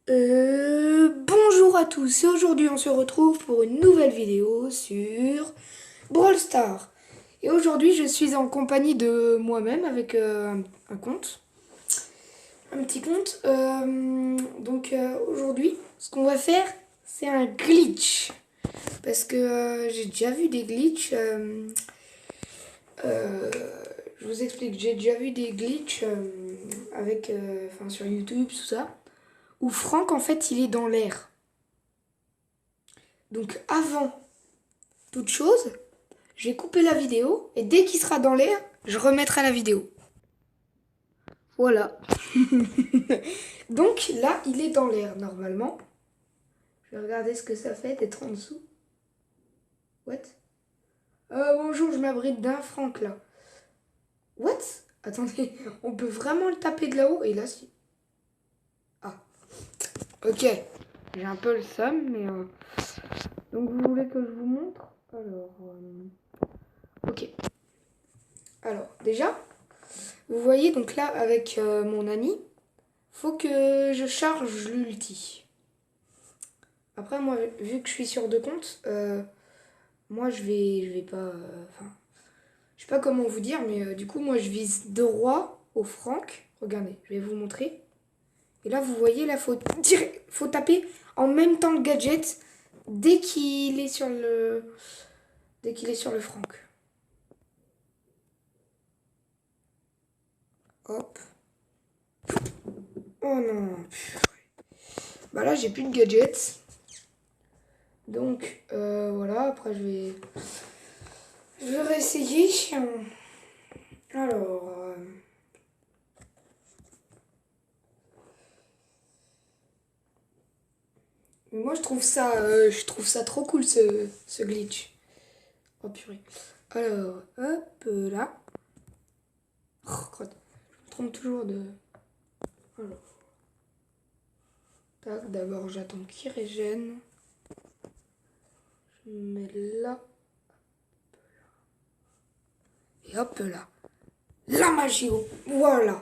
Bonjour à tous et aujourd'hui on se retrouve pour une nouvelle vidéo sur Brawl Stars. Et aujourd'hui je suis en compagnie de moi-même avec un compte, un petit compte. Aujourd'hui ce qu'on va faire c'est un glitch. Parce que j'ai déjà vu des glitches. Euh, je vous explique, j'ai déjà vu des glitches sur YouTube, tout ça. Où Franck en fait il est dans l'air. Donc avant toute chose, je vais couper la vidéo et dès qu'il sera dans l'air, je remettrai la vidéo. Voilà. Donc là, il est dans l'air normalement. Je vais regarder ce que ça fait d'être en dessous. What? Bonjour, je m'abrite d'un Franck là. What? Attendez, on peut vraiment le taper de là-haut et là si. Ah, ok. J'ai un peu le seum, mais. Donc vous voulez que je vous montre? Alors. Ok. Alors, déjà, vous voyez donc là avec mon ami, faut que je charge l'ulti. Après moi vu que je suis sur deux comptes, moi je vais pas, je sais pas comment vous dire, mais du coup moi je vise deux rois au Franck. Regardez, je vais vous montrer. Et là vous voyez là faut taper en même temps le gadget dès qu'il est sur le Franck. Hop. Oh non. Bah là j'ai plus de gadget. Donc voilà, après je vais réessayer. Alors moi je trouve ça trop cool ce glitch. Oh purée. Alors hop là. Oh, crotte. Je me trompe toujours de. Alors. Tac, d'abord j'attends qu'il régène. Je me mets là. Et hop là. La magie, voilà.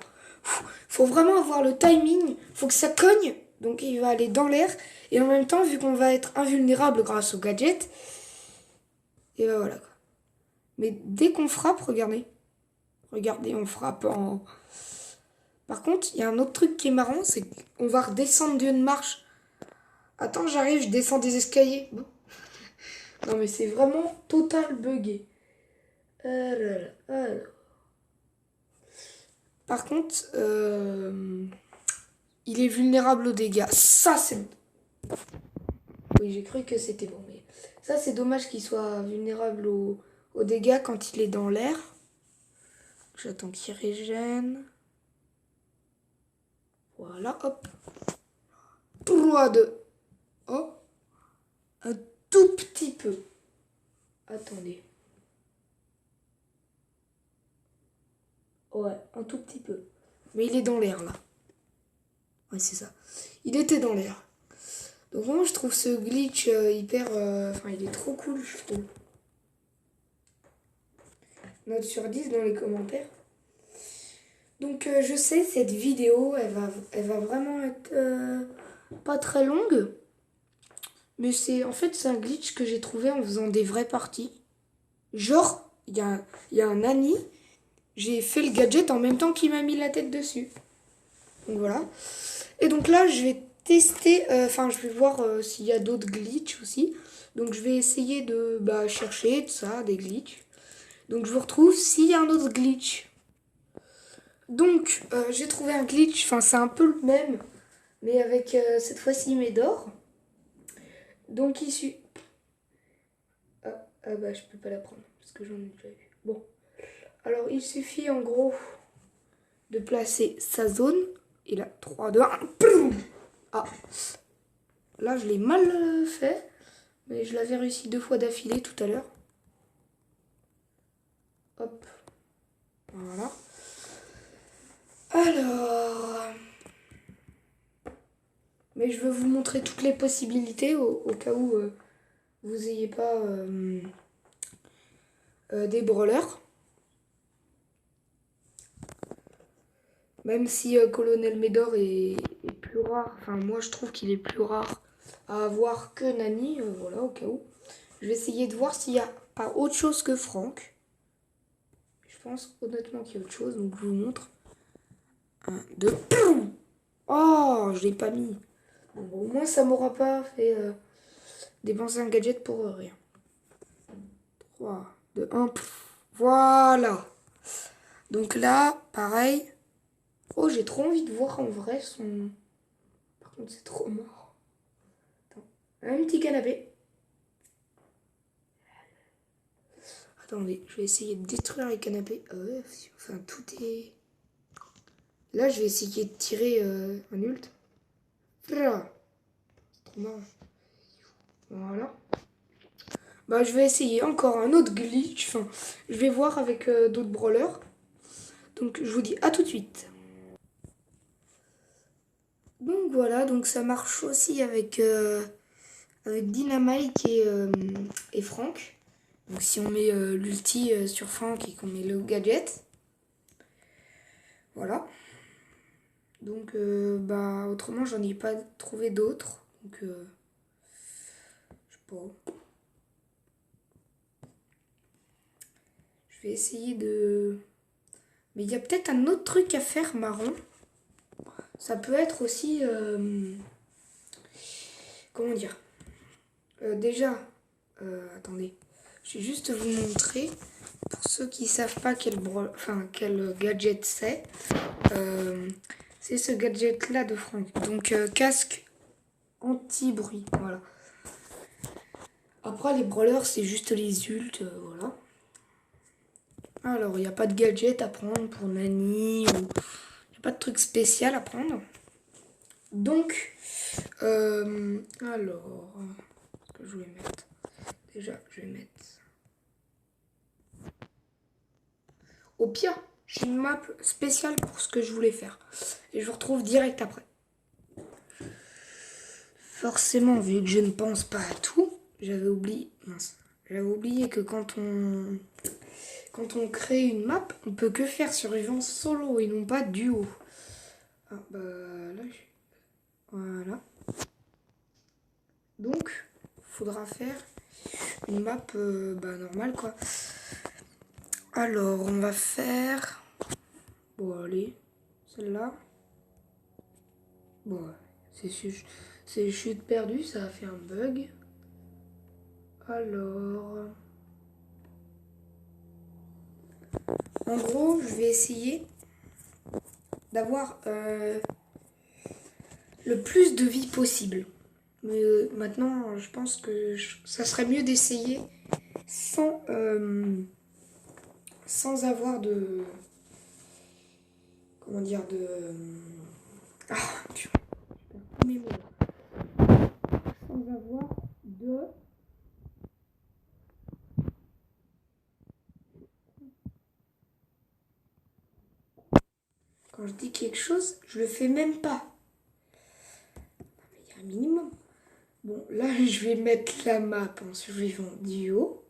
Faut vraiment avoir le timing, faut que ça cogne, donc il va aller dans l'air, et en même temps, vu qu'on va être invulnérable grâce au gadget, et ben voilà quoi. Mais dès qu'on frappe, regardez, on frappe en. Par contre, il y a un autre truc qui est marrant, c'est qu'on va redescendre d'une marche. Attends, j'arrive, je descends des escaliers. Bon. Non mais c'est vraiment total buggé. Alors. Par contre, il est vulnérable aux dégâts. Ça, c'est. Oui, j'ai cru que c'était bon, mais ça, c'est dommage qu'il soit vulnérable aux dégâts quand il est dans l'air. J'attends qu'il régène. Voilà, hop. 3, 2. Oh, un tout petit peu. Attendez. Ouais, un tout petit peu. Mais il est dans l'air, là. Ouais, c'est ça. Il était dans l'air. Donc moi, je trouve ce glitch hyper. Enfin, il est trop cool, je trouve. Note sur 10 dans les commentaires. Donc je sais, cette vidéo, elle va vraiment être pas très longue. Mais c'est un glitch que j'ai trouvé en faisant des vraies parties. Genre, il y a un Nani, j'ai fait le gadget en même temps qu'il m'a mis la tête dessus. Donc voilà. Et donc là, je vais tester, je vais voir s'il y a d'autres glitches aussi. Donc je vais essayer de chercher tout ça, des glitches. Donc je vous retrouve s'il y a un autre glitch. Donc j'ai trouvé un glitch, c'est un peu le même, mais avec cette fois-ci Médor. Donc il suffit. Je peux pas la prendre parce que j'en ai déjà eu. Bon. Alors il suffit en gros de placer sa zone. Et là, 3, 2, 1. Ah. Là je l'ai mal fait. Mais je l'avais réussi 2 fois d'affilée tout à l'heure. Hop. Voilà. Alors. Mais je veux vous montrer toutes les possibilités au cas où vous n'ayez pas des brawlers. Même si Colonel Médor est plus rare. Enfin, moi, je trouve qu'il est plus rare à avoir que Nani. Voilà, au cas où. Je vais essayer de voir s'il n'y a pas autre chose que Franck. Je pense honnêtement qu'il y a autre chose, donc je vous montre. 1, 2. Oh, je l'ai pas mis. Bon, au moins, ça m'aura pas fait dépenser un gadget pour rien. 3, 2, 1. Voilà. Donc là, pareil. Oh, j'ai trop envie de voir en vrai son... Par contre, c'est trop mort. Attends. Un petit canapé. Attendez, je vais essayer de détruire les canapés. Ah ouais, enfin, tout est... Là, je vais essayer de tirer un ult. C'est trop marrant. Voilà. Bah, je vais essayer encore un autre glitch. Enfin, je vais voir avec d'autres brawlers. Donc, je vous dis à tout de suite. Donc voilà, donc ça marche aussi avec, avec Dynamite et Franck. Donc si on met l'ulti sur Franck et qu'on met le gadget. Voilà. Donc bah autrement j'en ai pas trouvé d'autres. Donc je sais pas. Je vais essayer de... Mais il y a peut-être un autre truc à faire marron. Ça peut être aussi... comment dire déjà... attendez. Je vais juste vous montrer. Pour ceux qui savent pas quel gadget c'est. C'est ce gadget là de Franck. Donc casque anti-bruit. Voilà. Après les brawlers c'est juste les ults. Voilà. Alors il n'y a pas de gadget à prendre pour Nani. Il n'y a pas de truc spécial à prendre. Donc alors ce que je vais mettre. Déjà je vais mettre. Au pire j'ai une map spéciale pour ce que je voulais faire. Et je vous retrouve direct après. Forcément, vu que je ne pense pas à tout, j'avais oublié. Mince. J'avais oublié que quand on crée une map, on peut que faire survivance solo et non pas duo. Ah bah là, voilà. Donc, faudra faire une map normale quoi. Alors, on va faire. Bon, allez, celle-là. Bon, c'est chute perdue, ça a fait un bug. Alors. En gros, je vais essayer d'avoir le plus de vie possible. Mais maintenant, je pense que ça serait mieux d'essayer sans avoir de... Comment dire, de... Ah, tu mes mots. Sans avoir de... Quand je dis quelque chose, je le fais même pas. Il y a un minimum. Bon, là, je vais mettre la map en survivant duo.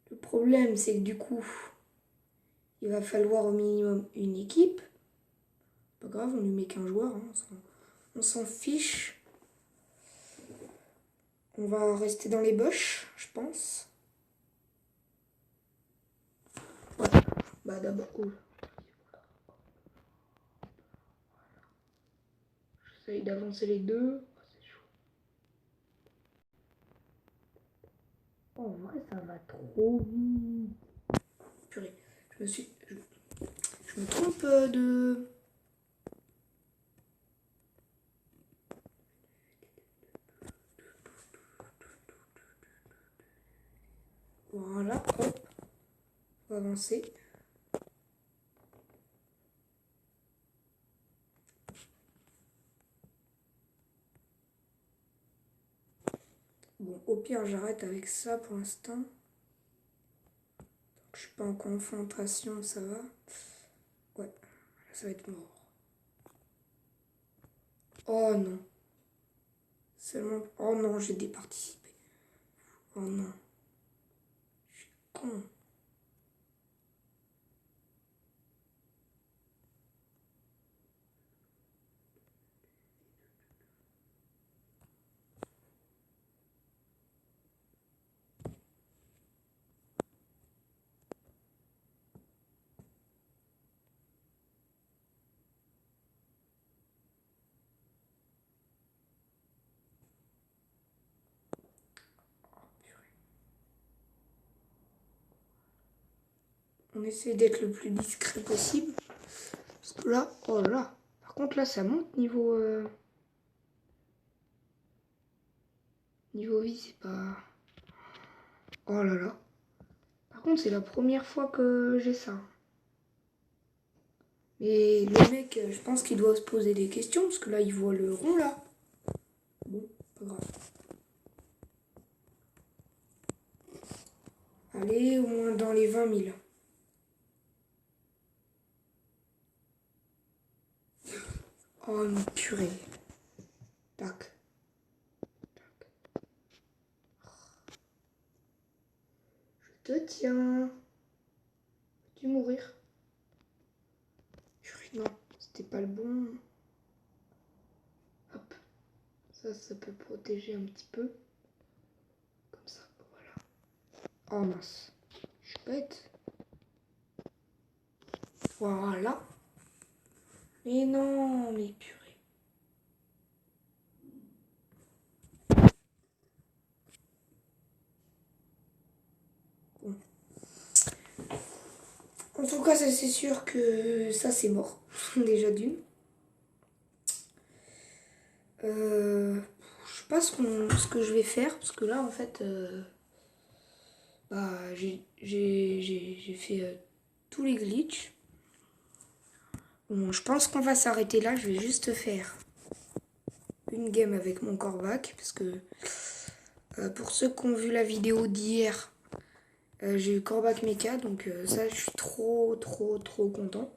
Le problème, c'est que du coup, il va falloir au minimum une équipe. Pas grave, on lui met qu'un joueur. Hein, on s'en fiche. On va rester dans les bush, je pense. Ouais. Bah d'abord... Oh. J'essaye d'avancer les deux. C'est chaud. Oh, en vrai, ça va trop vite. Purée, je me trompe de... Voilà, hop. On va avancer. Bon, au pire, j'arrête avec ça pour l'instant. Je suis pas en confrontation, ça va. Ouais, là, ça va être mort. Oh non. Seulement... Oh non, j'ai départicipé. Oh non. Je suis con. On essaie d'être le plus discret possible. Parce que là, oh là là. Par contre, là, ça monte niveau... Niveau vie, c'est pas... Oh là là. Par contre, c'est la première fois que j'ai ça. Mais le mec, je pense qu'il doit se poser des questions. Parce que là, il voit le rond, là. Bon, pas grave. Allez, au moins dans les 20 000. Oh, une purée. Tac. Je te tiens. Peux-tu mourir? Purée, non, c'était pas le bon. Hop. Ça peut protéger un petit peu. Comme ça, voilà. Oh mince. Je suis bête. Voilà. Mais non, mais purée. Bon. En tout cas, ça c'est sûr que ça c'est mort. Déjà d'une. Je sais pas ce que je vais faire. Parce que là, en fait... bah, j'ai fait tous les glitches. Bon, je pense qu'on va s'arrêter là. Je vais juste faire une game avec mon Corvac. Parce que pour ceux qui ont vu la vidéo d'hier, j'ai eu Corvac Mecha. Donc ça, je suis trop content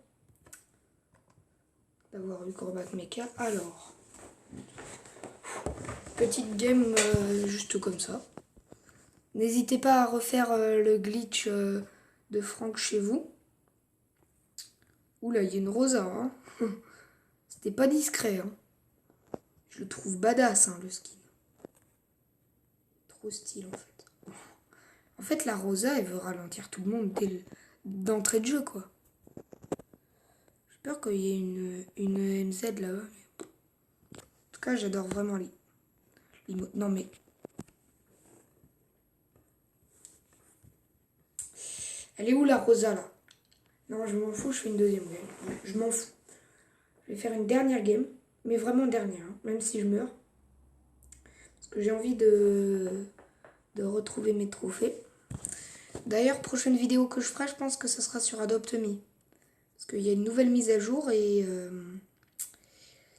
d'avoir eu Corvac Mecha. Alors, petite game juste comme ça. N'hésitez pas à refaire le glitch de Franck chez vous. Oula, il y a une Rosa. Hein. C'était pas discret. Hein. Je le trouve badass, hein, le skin. Trop style, en fait. En fait, la Rosa, elle veut ralentir tout le monde d'entrée de jeu, quoi. J'ai peur qu'il y ait une MZ là-bas. En tout cas, j'adore vraiment les mots. Non, mais... Elle est où, la Rosa, là? Non, je m'en fous, je fais une deuxième game. Je m'en fous. Je vais faire une dernière game. Mais vraiment dernière, hein, même si je meurs. Parce que j'ai envie de retrouver mes trophées. D'ailleurs, prochaine vidéo que je ferai, je pense que ce sera sur Adopt Me. Parce qu'il y a une nouvelle mise à jour et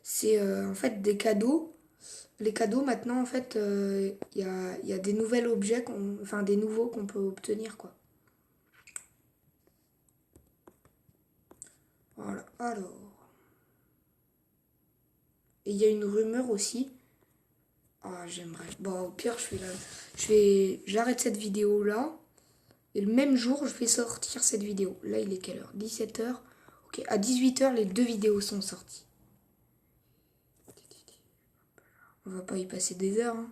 c'est en fait des cadeaux. Les cadeaux, maintenant, en fait, il y a des nouveaux objets, enfin des nouveaux qu'on peut obtenir, quoi. Voilà, alors... Et il y a une rumeur aussi. Ah, j'aimerais. Bon, au pire, j'arrête cette vidéo-là. Et le même jour, je vais sortir cette vidéo. Là, il est quelle heure? 17h. Ok, à 18h, les deux vidéos sont sorties. On va pas y passer des heures. Hein.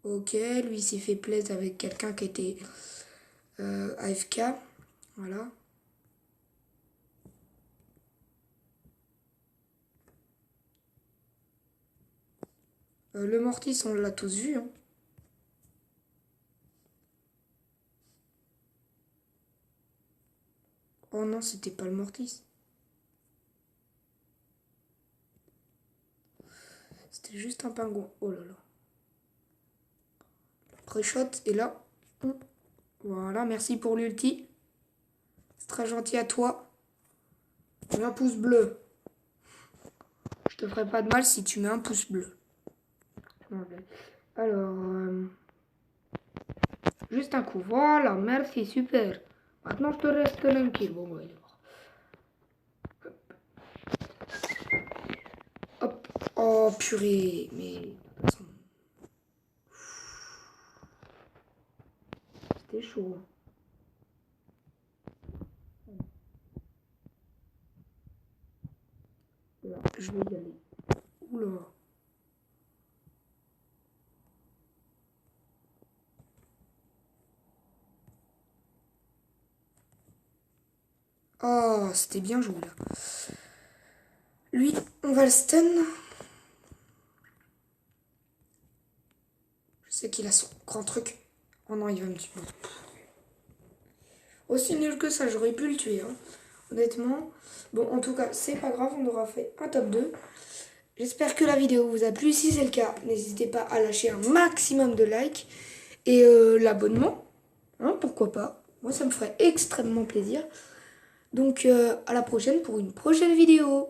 Ok, lui s'est fait plaisir avec quelqu'un qui était AFK. Voilà. Le Mortis, on l'a tous vu. Hein. Oh non, c'était pas le Mortis. C'était juste un pingouin. Oh là là. Pré-shot, et là. Voilà, merci pour l'ulti. C'est très gentil à toi. Mets un pouce bleu. Je te ferai pas de mal si tu mets un pouce bleu. Alors, juste un coup. Voilà, merci, super. Maintenant, je te reste tranquille. Bon, ouais, hop. Oh, purée. Mais, de toute façon, c'était chaud. Là, je vais y aller. Oula. Oh, c'était bien joué, là. Lui, on va le stun. Je sais qu'il a son grand truc. Oh non, il va me tuer. Aussi nul que ça, j'aurais pu le tuer, hein. Honnêtement. Bon, en tout cas, c'est pas grave, on aura fait un top 2. J'espère que la vidéo vous a plu. Si c'est le cas, n'hésitez pas à lâcher un maximum de likes. Et l'abonnement, hein, pourquoi pas. Moi, ça me ferait extrêmement plaisir. Donc, à la prochaine pour une prochaine vidéo.